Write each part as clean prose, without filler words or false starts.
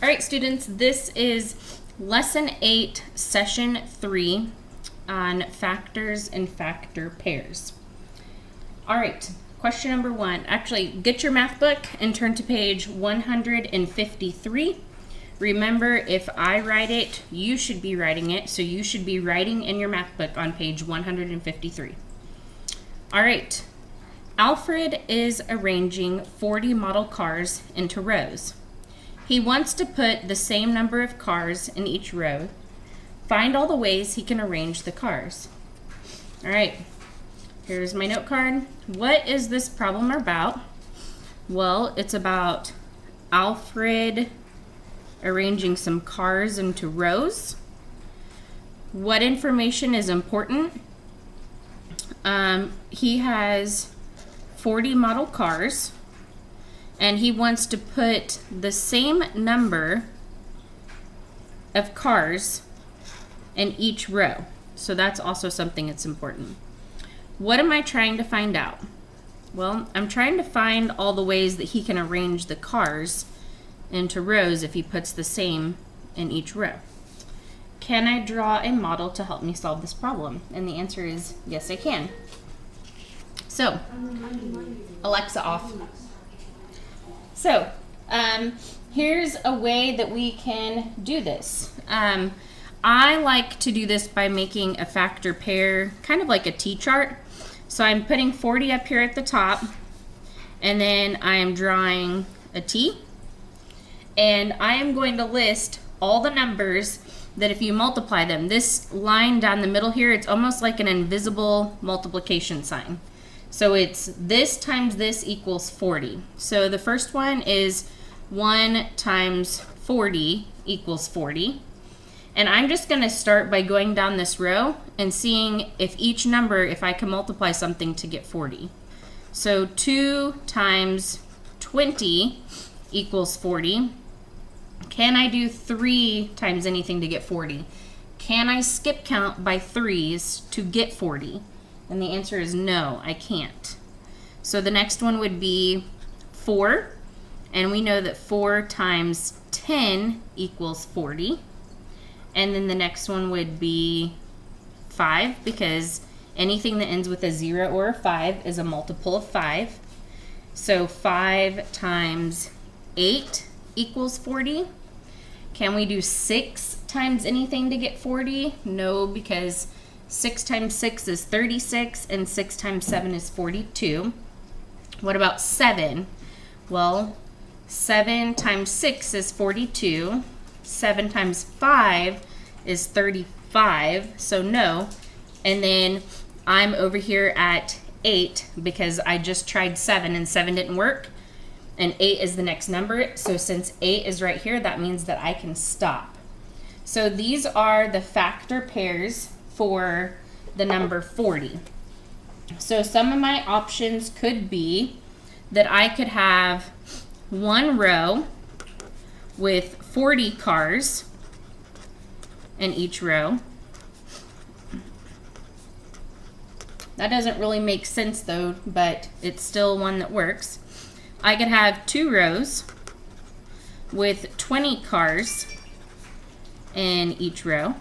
All right, students, this is Lesson 8, Session 3 on factors and factor pairs. All right, question number 1. Actually, get your math book and turn to page 153. Remember, if I write it, you should be writing it, so you should be writing in your math book on page 153. All right, Alfred is arranging 40 model cars into rows. He wants to put the same number of cars in each row. Find all the ways he can arrange the cars. All right, here's my note card. What is this problem about? Well, it's about Alfred arranging some cars into rows. What information is important? He has 40 model cars, and he wants to put the same number of cars in each row. So that's also something that's important. What am I trying to find out? Well, I'm trying to find all the ways that he can arrange the cars into rows if he puts the same in each row. Can I draw a model to help me solve this problem? And the answer is yes, I can. So, Alexa off. So, here's a way that we can do this. I like to do this by making a factor pair, kind of like a T-chart. So I'm putting 40 up here at the top, and then I am drawing a T, and I am going to list all the numbers that if you multiply them, this line down the middle here, it's almost like an invisible multiplication sign. So it's this times this equals 40. So the first one is 1 times 40 equals 40. And I'm just going to start by going down this row and seeing if each number, if I can multiply something to get 40. So 2 times 20 equals 40. Can I do 3 times anything to get 40? Can I skip count by 3s to get 40? And the answer is no, I can't. So the next one would be 4, and we know that 4 times 10 equals 40. And then the next one would be 5, because anything that ends with a 0 or a 5 is a multiple of 5. So 5 times 8 equals 40. Can we do 6 times anything to get 40? No, because 6 times 6 is 36, and 6 times 7 is 42. What about 7? Well, 7 times 6 is 42. 7 times 5 is 35, so no. And then I'm over here at 8 because I just tried 7 and 7 didn't work. And 8 is the next number, so since 8 is right here, that means that I can stop. So these are the factor pairs for the number 40. So some of my options could be that I could have one row with 40 cars in each row. That doesn't really make sense though, but it's still one that works. I could have 2 rows with 20 cars in each row.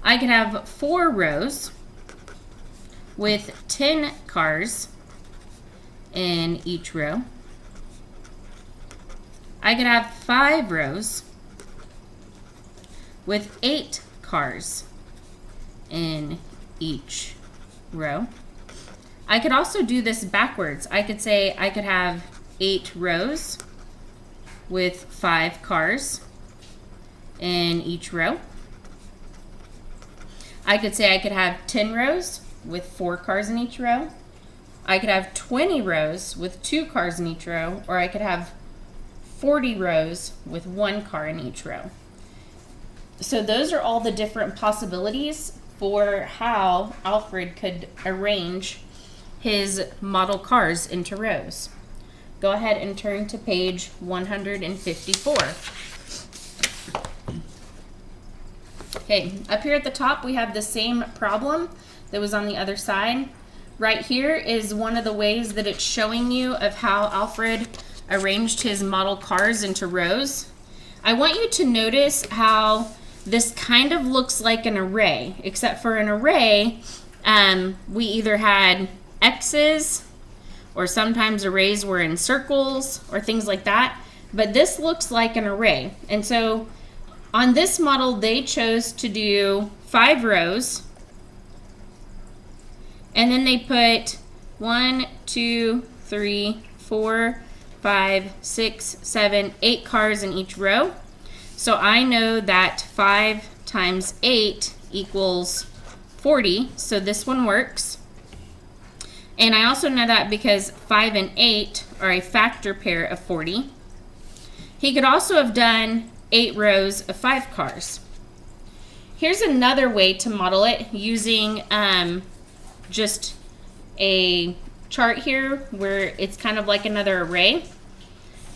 I could have 4 rows with 10 cars in each row. I could have 5 rows with 8 cars in each row. I could also do this backwards. I could say I could have 8 rows with 5 cars in each row. I could say I could have 10 rows with 4 cars in each row. I could have 20 rows with 2 cars in each row, or I could have 40 rows with 1 car in each row. So those are all the different possibilities for how Alfred could arrange his model cars into rows. Go ahead and turn to page 154. Okay, up here at the top we have the same problem that was on the other side. Right here is one of the ways that it's showing you of how Alfred arranged his model cars into rows. I want you to notice how this kind of looks like an array, except for an array, we either had X's, or sometimes arrays were in circles or things like that, but this looks like an array. And so on this model, they chose to do 5 rows, and then they put 1, 2, 3, 4, 5, 6, 7, 8 cars in each row. So I know that 5 times 8 equals 40, so this one works. And I also know that because 5 and 8 are a factor pair of 40. He could also have done 8 rows of 5 cars. Here's another way to model it using just a chart here where it's kind of like another array.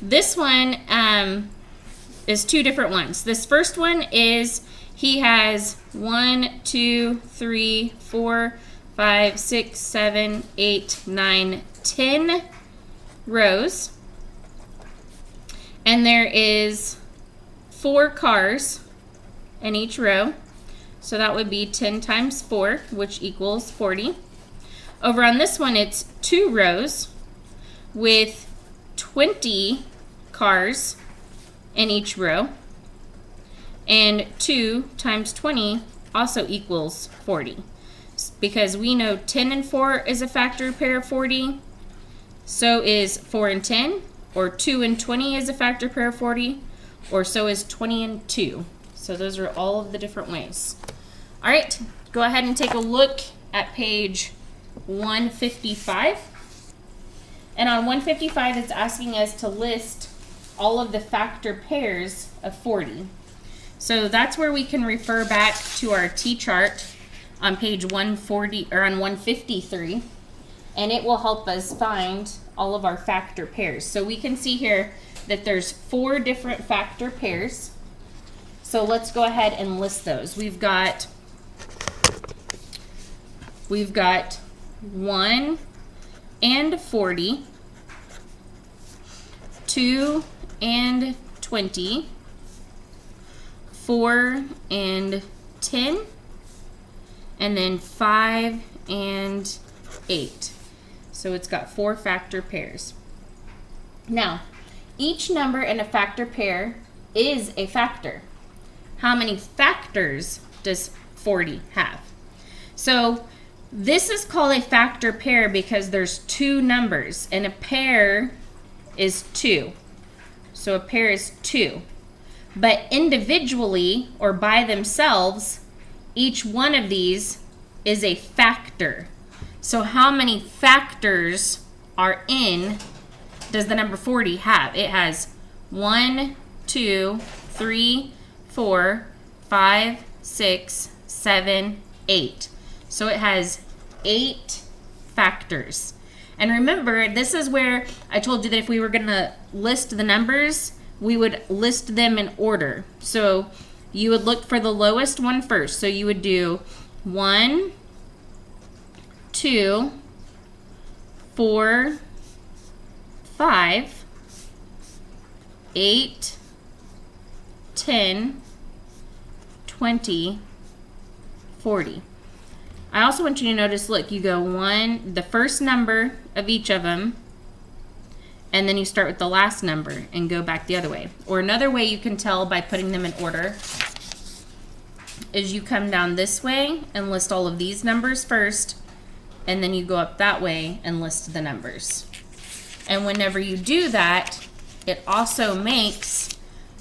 This one is 2 different ones. This first one is he has 1, 2, 3, 4, 5, 6, 7, 8, 9, 10 rows. And there is 4 cars in each row. So that would be 10 times 4, which equals 40. Over on this one, it's 2 rows with 20 cars in each row. And 2 times 20 also equals 40. Because we know 10 and 4 is a factor pair of 40. So is 4 and 10. Or 2 and 20 is a factor pair of 40. Or so is 20 and 2. So those are all of the different ways. All right, go ahead and take a look at page 155. And on 155, it's asking us to list all of the factor pairs of 40. So that's where we can refer back to our T-chart on page 140 or on 153, and it will help us find all of our factor pairs. So we can see here that there's 4 different factor pairs. So let's go ahead and list those. We've got 1 and 40, 2 and 20, 4 and 10, and then 5 and 8. So it's got 4 factor pairs. Now, each number in a factor pair is a factor. How many factors does 40 have? So this is called a factor pair because there's 2 numbers, and a pair is 2. So a pair is 2. But individually or by themselves, each one of these is a factor. So how many factors does the number 40 have? It has 1, 2, 3, 4, 5, 6, 7, 8. So it has 8 factors. And remember, this is where I told you that if we were going to list the numbers, we would list them in order. So you would look for the lowest one first. So you would do 1, 2, 4, 5, 8, 10, 20, 40. I also want you to notice, look, you go the first number of each of them, and then you start with the last number and go back the other way. Or another way you can tell by putting them in order is you come down this way and list all of these numbers first, and then you go up that way and list the numbers. And whenever you do that, it also makes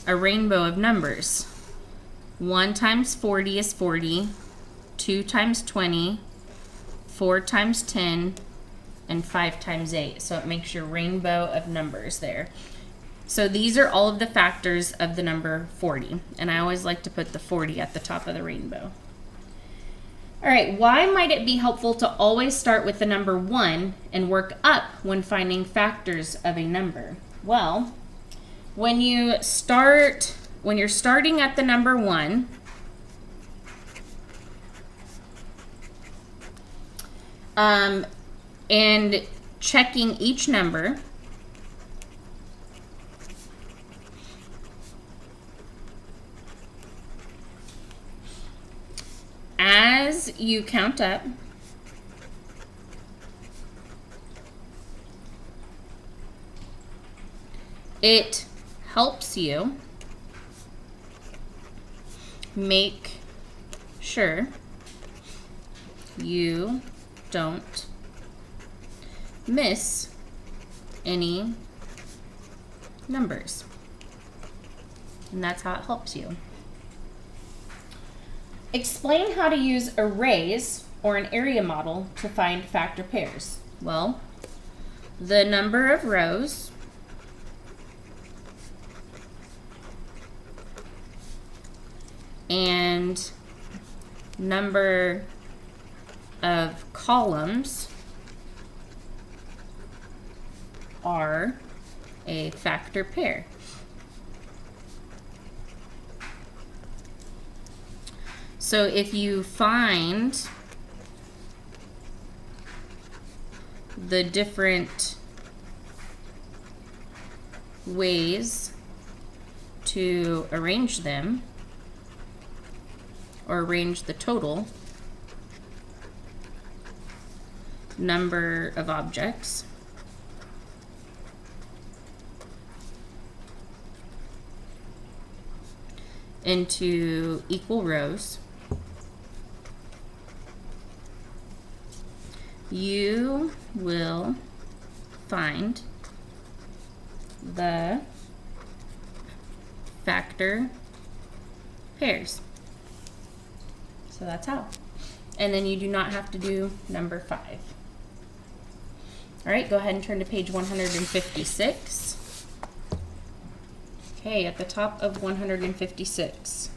a rainbow of numbers. 1 times 40 is 40, 2 times 20, 4 times 10, and 5 times 8. So it makes your rainbow of numbers there. So these are all of the factors of the number 40. And I always like to put the 40 at the top of the rainbow. All right, why might it be helpful to always start with the number 1 and work up when finding factors of a number? Well, when you're starting at the number 1, and checking each number, as you count up, it helps you make sure you don't miss any numbers. And that's how it helps you. Explain how to use arrays or an area model to find factor pairs. Well, the number of rows and number of columns are a factor pair. So if you find the different ways to arrange them, or arrange the total number of objects, into equal rows, you will find the factor pairs. So that's how. And then you do not have to do number 5. All right, go ahead and turn to page 156. Okay, at the top of 156.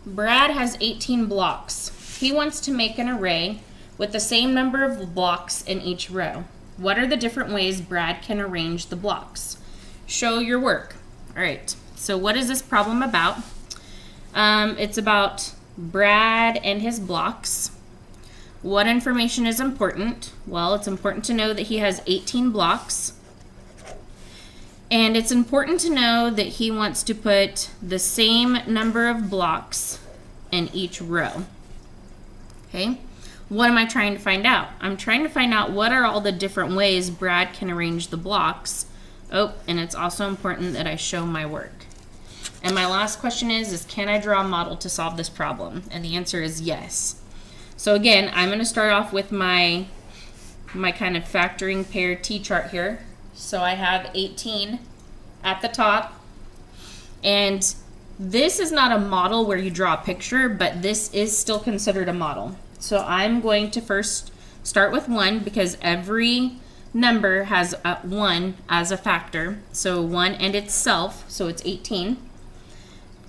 Brad has 18 blocks. He wants to make an array with the same number of blocks in each row. What are the different ways Brad can arrange the blocks? Show your work. All right, so what is this problem about? It's about Brad and his blocks. What information is important? Well, it's important to know that he has 18 blocks. And it's important to know that he wants to put the same number of blocks in each row. Okay? What am I trying to find out? I'm trying to find out what are all the different ways Brad can arrange the blocks. Oh, and it's also important that I show my work. And my last question is can I draw a model to solve this problem? And the answer is yes. So again, I'm going to start off with my kind of factoring pair T-chart here. So I have 18 at the top. And this is not a model where you draw a picture, but this is still considered a model. So I'm going to first start with 1 because every number has 1 as a factor. So 1 and itself, so it's 18.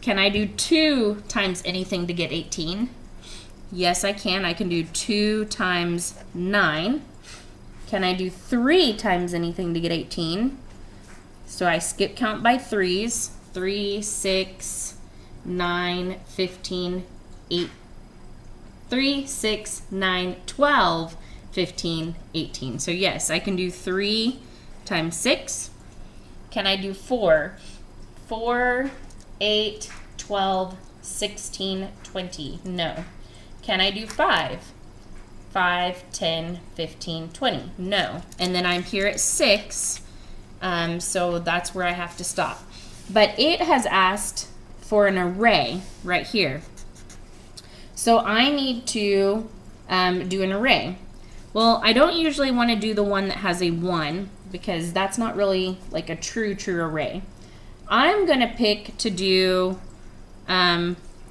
Can I do 2 times anything to get 18? Yes, I can. I can do 2 times 9. Can I do 3 times anything to get 18? So I skip count by 3s. 3, 6, 9, 15, 8. 3, 6, 9, 12, 15, 18. So yes, I can do 3 times 6. Can I do 4? 4, 8, 12, 16, 20. No. Can I do 5? 5, 10, 15, 20. No. And then I'm here at 6, so that's where I have to stop. But it has asked for an array right here. So I need to do an array. Well, I don't usually want to do the one that has a 1 because that's not really like a true3 I'm going to pick to do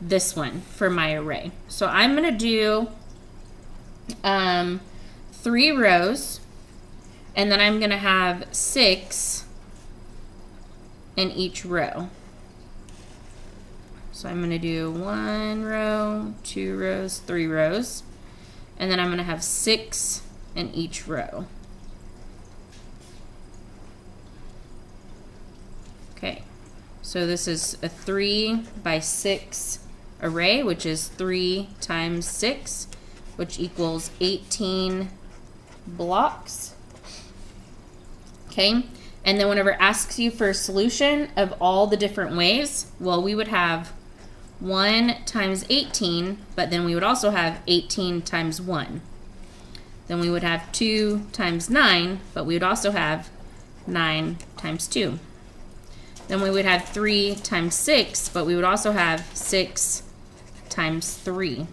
this one for my array. So I'm going to do 3 rows, and then I'm going to have 6 in each row. So I'm going to do 1 row, 2 rows, 3 rows, and then I'm going to have 6 in each row. Okay, so this is a 3 by 6 array, which is 3 times 6, which equals 18 blocks. Okay, and then whenever it asks you for a solution of all the different ways, well, we would have 1 times 18, but then we would also have 18 times 1. Then we would have 2 times 9, but we would also have 9 times 2. Then we would have 3 times 6, but we would also have 6 times 3.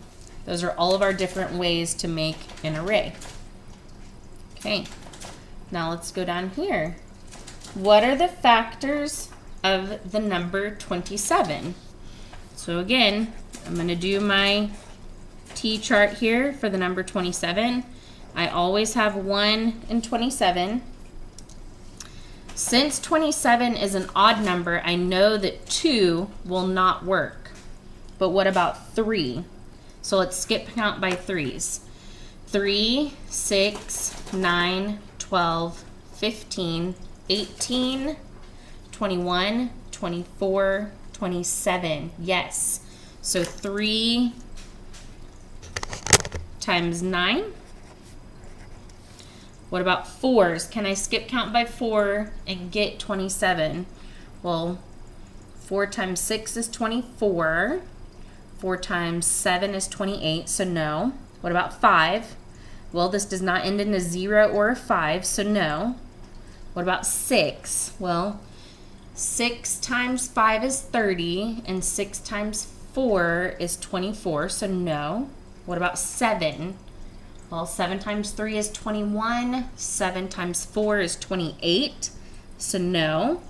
Those are all of our different ways to make an array. Okay, now let's go down here. What are the factors of the number 27? So again, I'm going to do my T-chart here for the number 27. I always have 1 in 27. Since 27 is an odd number, I know that 2 will not work. But what about 3? So let's skip count by 3s. 3, 6, 9, 12, 15, 18, 21, 24, 27. Yes. So 3 times 9. What about 4s? Can I skip count by 4 and get 27? Well, 4 times 6 is 24. 4 times 7 is 28, so no. What about 5? Well, this does not end in a 0 or a 5, so no. What about 6? Well, 6 times 5 is 30, and 6 times 4 is 24, so no. What about 7? Well, 7 times 3 is 21. 7 times 4 is 28. So no.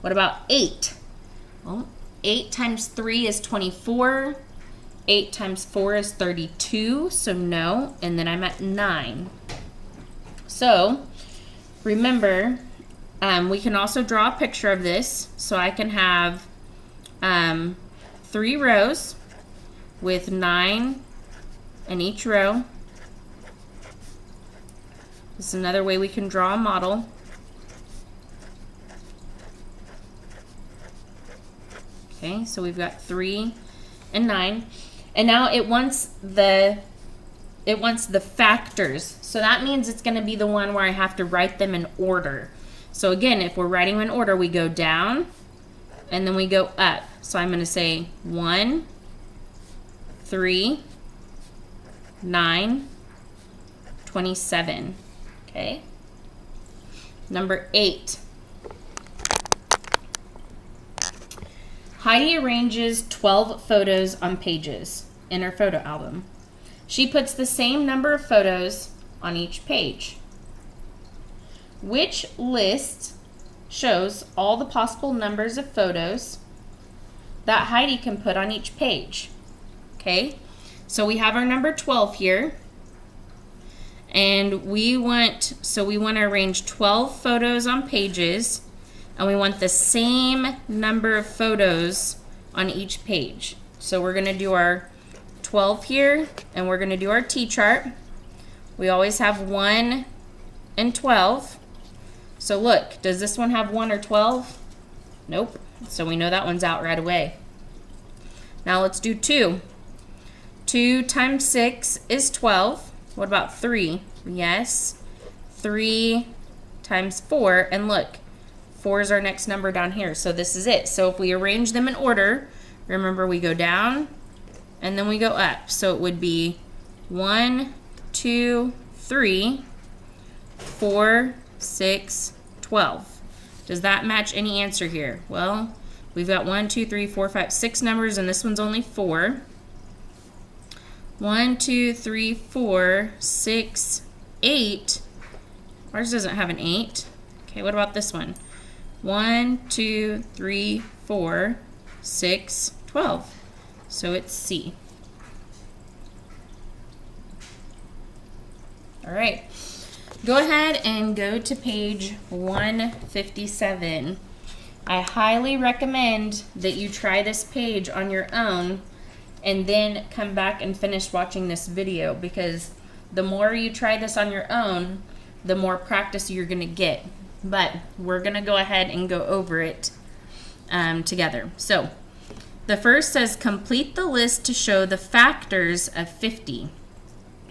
What about 8? Well, 8 times 3 is 24. 8 times 4 is 32. So no. And then I'm at 9. So remember, we can also draw a picture of this. So I can have 3 rows with 9 in each row. This is another way we can draw a model. Okay, so we've got 3 and 9. And now it wants the factors. So that means it's going to be the one where I have to write them in order. So again, if we're writing them in order, we go down and then we go up. So I'm going to say 1, 3, 9, 27. Okay. Number 8. Heidi arranges 12 photos on pages in her photo album. She puts the same number of photos on each page. Which list shows all the possible numbers of photos that Heidi can put on each page? Okay, so we have our number 12 here. And we want to arrange 12 photos on pages, and we want the same number of photos on each page. So we're going to do our 12 here, and we're going to do our T-chart. We always have 1 and 12. So look, does this one have 1 or 12? Nope. So we know that one's out right away. Now let's do 2. 2 times 6 is 12. What about 3? Yes. 3 times 4. And look, 4 is our next number down here. So this is it. So if we arrange them in order, remember we go down and then we go up. So it would be 1, 2, 3, 4, 6, 12. Does that match any answer here? Well, we've got 1, 2, 3, 4, 5, 6 numbers, and this one's only 4. 1, 2, 3, 4, 6, 8. Ours doesn't have an 8. Okay, what about this one? 1, 2, 3, 4, 6, 12. So it's C. All right. Go ahead and go to page 157. I highly recommend that you try this page on your own and then come back and finish watching this video, because the more you try this on your own, the more practice you're going to get. But we're going to go ahead and go over it together. So the first says complete the list to show the factors of 50.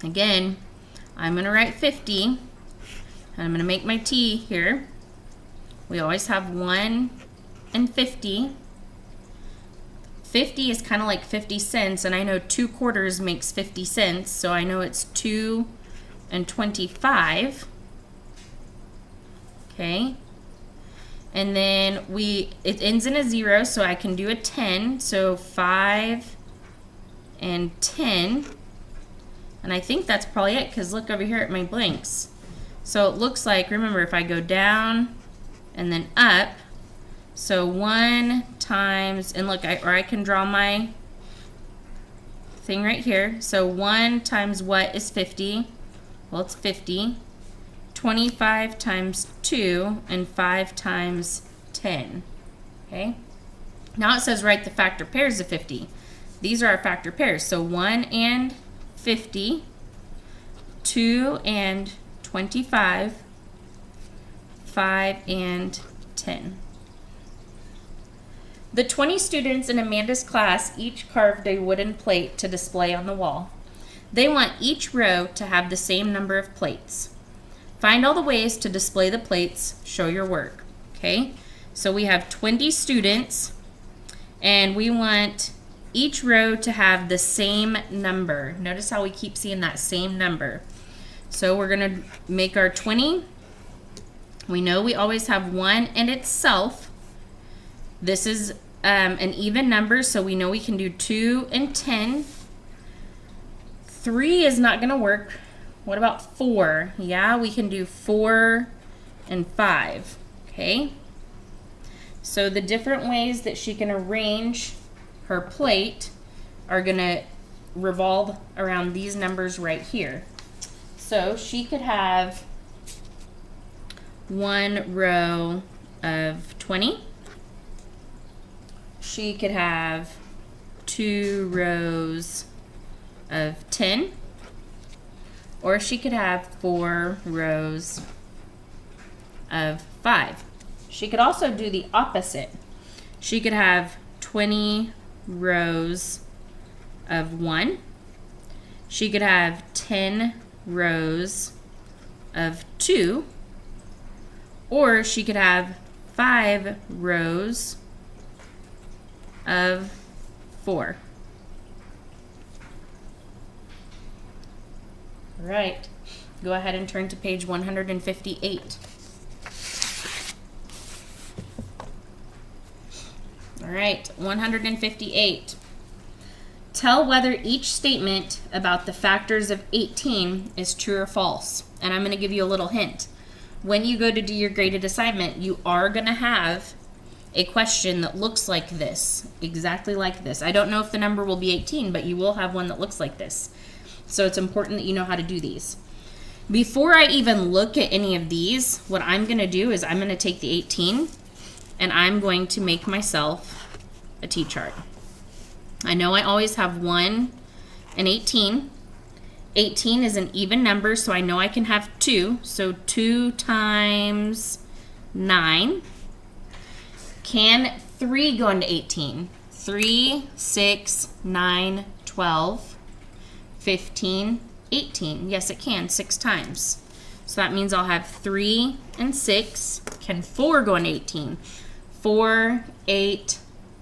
Again, I'm going to write 50, and I'm going to make my T here. We always have 1 and 50. 50 is kind of like 50 cents, and I know 2 quarters makes 50 cents, so I know it's 2 and 25. Okay. And then it ends in a 0, so I can do a 10. So 5 and 10. And I think that's probably it, because look over here at my blanks. So it looks like, remember, if I go down and then up, so 1 times, and look, I can draw my thing right here. So 1 times what is 50? Well, it's 50. 25 times 2 and 5 times 10. Okay? Now it says write the factor pairs of 50. These are our factor pairs. So 1 and 50, 2 and 25, 5 and 10. The 20 students in Amanda's class each carved a wooden plate to display on the wall. They want each row to have the same number of plates. Find all the ways to display the plates. Show your work. Okay? So we have 20 students, and we want each row to have the same number. Notice how we keep seeing that same number. So we're going to make our 20. We know we always have 1 and itself. This is an even number, so we know we can do 2 and 10. 3 is not going to work. What about 4? Yeah, we can do 4 and 5. Okay? So the different ways that she can arrange her plate are going to revolve around these numbers right here. So she could have 1 row of 20. She could have 2 rows of 10. Or she could have 4 rows of 5. She could also do the opposite. She could have 20 rows of 1. She could have 10 rows of 2. Or she could have 5 rows of 4. All right, go ahead and turn to page 158. All right, 158. Tell whether each statement about the factors of 18 is true or false. And I'm going to give you a little hint. When you go to do your graded assignment, you are going to have a question that looks like this, exactly like this. I don't know if the number will be 18, but you will have one that looks like this. So it's important that you know how to do these. Before I even look at any of these, what I'm going to do is I'm going to take the 18 and I'm going to make myself a T-chart. I know I always have 1 and 18. 18 is an even number, so I know I can have 2. So 2 times 9. Can 3 go into 18? 3, 6, 9, 12. 15, 18. Yes, it can, 6 times. So that means I'll have 3 and 6. Can 4 go into 18? 4, 8,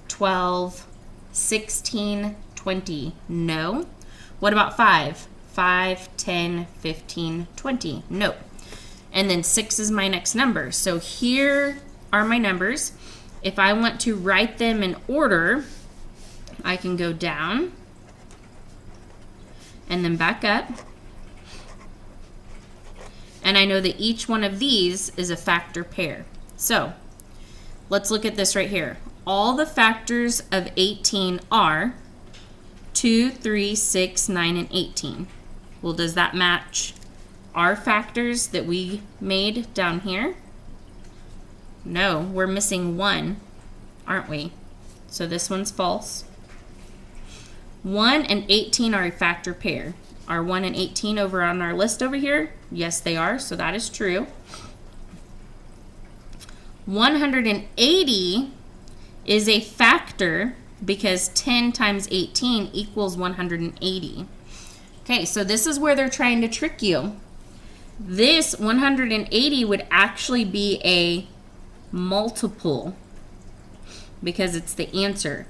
12, 16, 20. No. What about 5? 5, 10, 15, 20. No. And then 6 is my next number. So here are my numbers. If I want to write them in order, I can go down and then back up. And I know that each one of these is a factor pair. So let's look at this right here. All the factors of 18 are 2, 3, 6, 9, and 18. Well, does that match our factors that we made down here? No, we're missing 1, aren't we? So this one's false. 1 and 18 are a factor pair. Are 1 and 18 over on our list over here? Yes, they are, so that is true. 180 is a factor because 10 times 18 equals 180. Okay, so this is where they're trying to trick you. This 180 would actually be a multiple because it's the answer.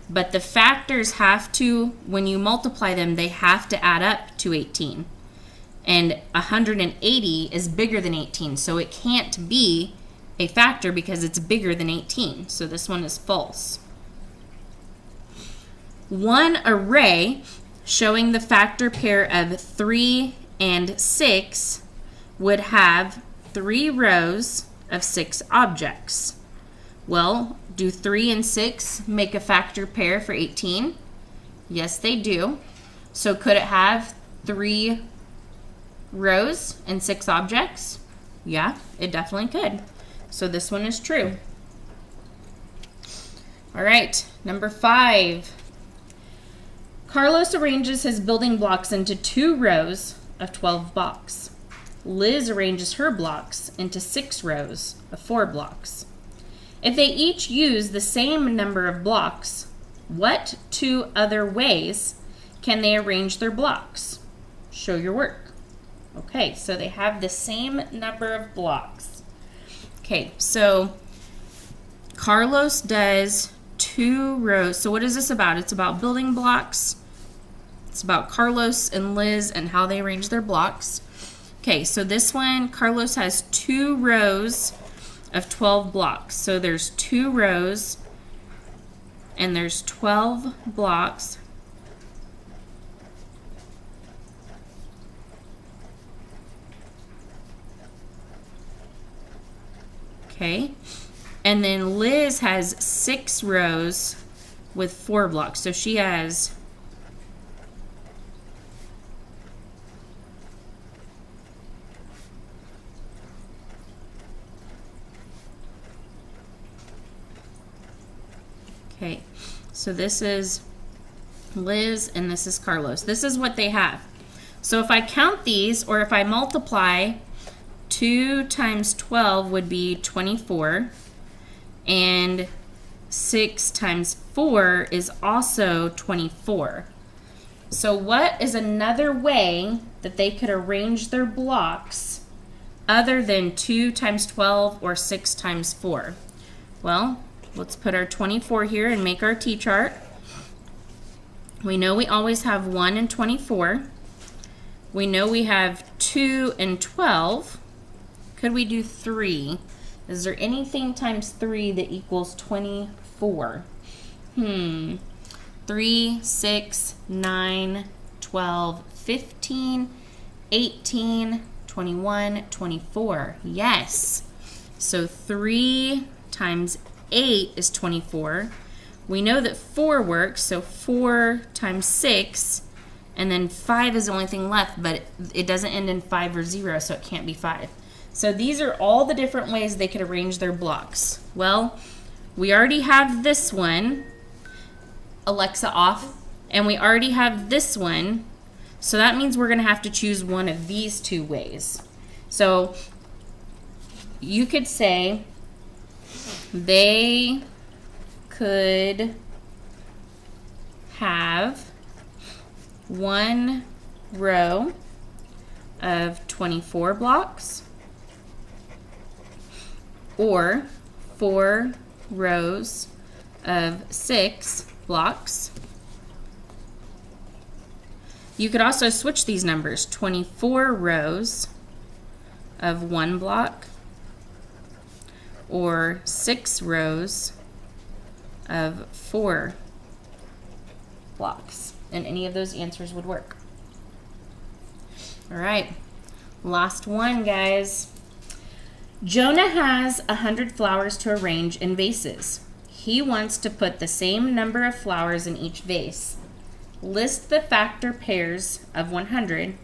But the factors have to, when you multiply them, they have to add up to 18. And 180 is bigger than 18, so it can't be a factor because it's bigger than 18. So this one is false. One array showing the factor pair of 3 and 6 would have 3 rows of 6 objects. Well, do 3 and 6 make a factor pair for 18? Yes, they do. So could it have 3 rows and 6 objects? Yeah, it definitely could. So this one is true. All right, number 5. Carlos arranges his building blocks into 2 rows of 12 blocks. Liz arranges her blocks into 6 rows of 4 blocks. If they each use the same number of blocks, what 2 other ways can they arrange their blocks? Show your work. Okay, so they have the same number of blocks. Okay, so Carlos does 2 rows. So what is this about? It's about building blocks. It's about Carlos and Liz and how they arrange their blocks. Okay, so this one, Carlos has 2 rows of 12 blocks. So there's 2 rows and there's 12 blocks. Okay, and then Liz has 6 rows with 4 blocks. So she has okay, so this is Liz and this is Carlos. This is what they have. So if I count these, or if I multiply, 2 times 12 would be 24, and 6 times 4 is also 24. So what is another way that they could arrange their blocks other than 2 times 12 or 6 times 4? Well, let's put our 24 here and make our T-chart. We know we always have 1 and 24. We know we have 2 and 12. Could we do 3? Is there anything times 3 that equals 24? 3, 6, 9, 12, 15, 18, 21, 24. Yes. So 3 times 8 is 24. We know that 4 works, so 4 times 6, and then 5 is the only thing left, but it doesn't end in 5 or 0, so it can't be 5. So these are all the different ways they could arrange their blocks. Well, we already have this one, Alexa off, and we already have this one, so that means we're going to have to choose one of these 2 ways. So you could say they could have 1 row of 24 blocks, or 4 rows of 6 blocks. You could also switch these numbers, 24 rows of 1 block, or 6 rows of 4 blocks. And any of those answers would work. All right, last one, guys. Jonah has 100 flowers to arrange in vases. He wants to put the same number of flowers in each vase. List the factor pairs of 100,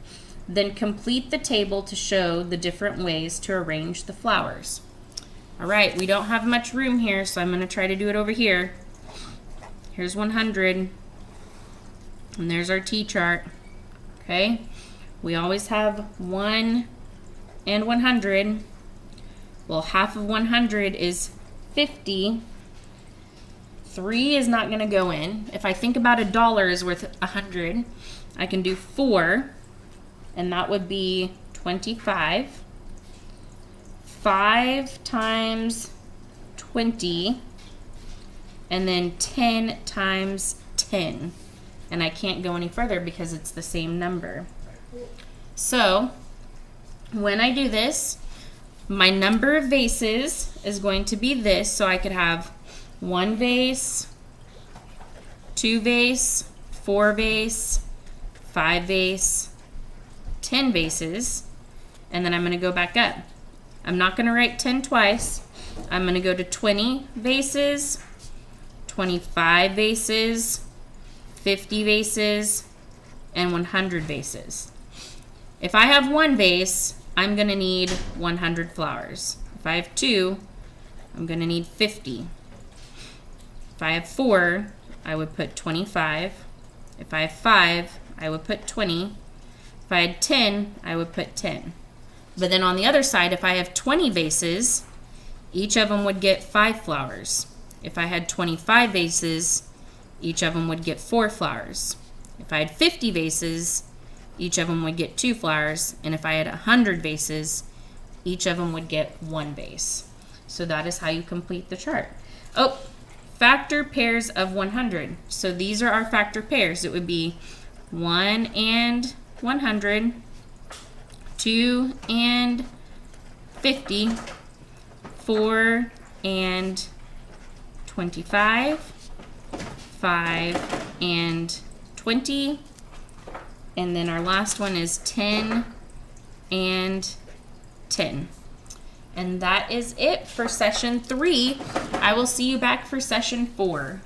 then complete the table to show the different ways to arrange the flowers. All right, we don't have much room here, so I'm going to try to do it over here. Here's 100, and there's our T-chart. Okay, we always have 1 and 100. Well, half of 100 is 50. 3 is not going to go in. If I think about $1 is worth 100, I can do 4, and that would be 25. 5 times 20 and then 10 times 10. And I can't go any further because it's the same number. So when I do this, my number of vases is going to be this. So I could have 1 vase, 2 vase, 4 vase, 5 vase, 10 vases, and then I'm going to go back up. I'm not going to write 10 twice. I'm going to go to 20 vases, 25 vases, 50 vases, and 100 vases. If I have 1 vase, I'm going to need 100 flowers. If I have 2, I'm going to need 50. If I have 4, I would put 25. If I have 5, I would put 20. If I had 10, I would put 10. But then on the other side, if I have 20 vases, each of them would get 5 flowers. If I had 25 vases, each of them would get 4 flowers. If I had 50 vases, each of them would get 2 flowers. And if I had 100 vases, each of them would get 1 vase. So that is how you complete the chart. Oh, factor pairs of 100. So these are our factor pairs. It would be 1 and 100, 2 and 50, 4 and 25, 5 and 20, and then our last one is 10 and 10. And that is it for session 3. I will see you back for session 4.